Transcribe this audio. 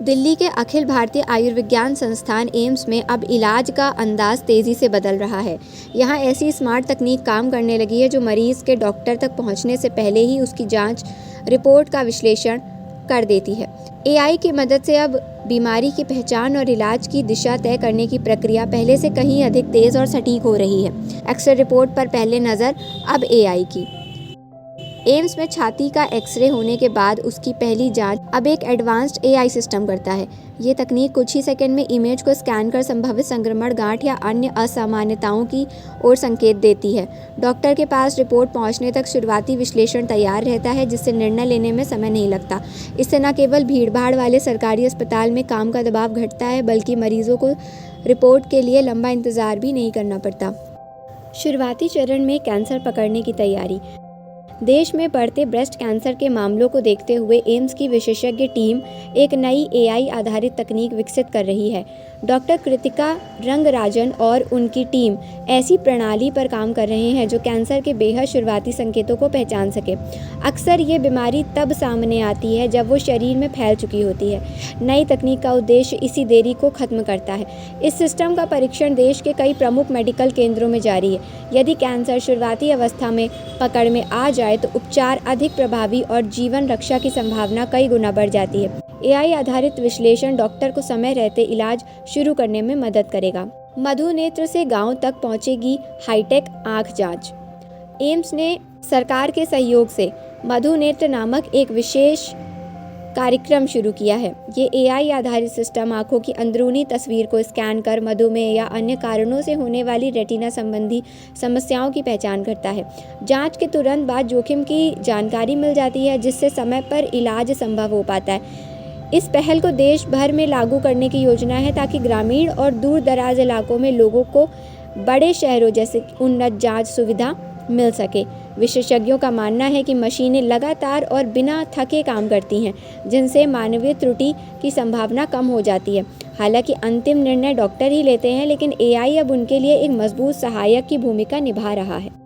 दिल्ली के अखिल भारतीय आयुर्विज्ञान संस्थान एम्स में अब इलाज का अंदाज तेज़ी से बदल रहा है। यहाँ ऐसी स्मार्ट तकनीक काम करने लगी है जो मरीज़ के डॉक्टर तक पहुँचने से पहले ही उसकी जांच रिपोर्ट का विश्लेषण कर देती है। एआई की मदद से अब बीमारी की पहचान और इलाज की दिशा तय करने की प्रक्रिया पहले से कहीं अधिक तेज़ और सटीक हो रही है। एक्सरे रिपोर्ट पर पहले नज़र अब एआई की। एम्स में छाती का एक्सरे होने के बाद उसकी पहली जांच अब एक एडवांस्ड एआई सिस्टम करता है। ये तकनीक कुछ ही सेकंड में इमेज को स्कैन कर संभावित संक्रमण, गांठ या अन्य असामान्यताओं की ओर संकेत देती है। डॉक्टर के पास रिपोर्ट पहुंचने तक शुरुआती विश्लेषण तैयार रहता है, जिससे निर्णय लेने में समय नहीं लगता। इससे न केवल भीड़भाड़ वाले सरकारी अस्पताल में काम का दबाव घटता है, बल्कि मरीजों को रिपोर्ट के लिए लंबा इंतजार भी नहीं करना पड़ता। शुरुआती चरण में कैंसर पकड़ने की तैयारी। देश में बढ़ते ब्रेस्ट कैंसर के मामलों को देखते हुए एम्स की विशेषज्ञ टीम एक नई एआई आधारित तकनीक विकसित कर रही है। डॉक्टर कृतिका रंगराजन और उनकी टीम ऐसी प्रणाली पर काम कर रहे हैं जो कैंसर के बेहद शुरुआती संकेतों को पहचान सके। अक्सर ये बीमारी तब सामने आती है जब वो शरीर में फैल चुकी होती है। नई तकनीक का उद्देश्य इसी देरी को खत्म करता है। इस सिस्टम का परीक्षण देश के कई प्रमुख मेडिकल केंद्रों में जारी है। यदि कैंसर शुरुआती अवस्था में पकड़ में आ जाए तो उपचार अधिक प्रभावी और जीवन रक्षा की संभावना कई गुना बढ़ जाती है। एआई आधारित विश्लेषण डॉक्टर को समय रहते इलाज शुरू करने में मदद करेगा। मधुनेत्र से गांव तक पहुंचेगी हाईटेक आंख जांच। एम्स ने सरकार के सहयोग से मधुनेत्र नामक एक विशेष कार्यक्रम शुरू किया है। ये एआई आधारित सिस्टम आंखों की अंदरूनी तस्वीर को स्कैन कर मधुमेह या अन्य कारणों से होने वाली रेटिना संबंधी समस्याओं की पहचान करता है। जांच के तुरंत बाद जोखिम की जानकारी मिल जाती है, जिससे समय पर इलाज संभव हो पाता है। इस पहल को देश भर में लागू करने की योजना है ताकि ग्रामीण और दूर दराज इलाकों में लोगों को बड़े शहरों जैसे उन्नत जांच सुविधा मिल सके। विशेषज्ञों का मानना है कि मशीनें लगातार और बिना थके काम करती हैं, जिनसे मानवीय त्रुटि की संभावना कम हो जाती है। हालांकि अंतिम निर्णय डॉक्टर ही लेते हैं, लेकिन एआई अब उनके लिए एक मजबूत सहायक की भूमिका निभा रहा है।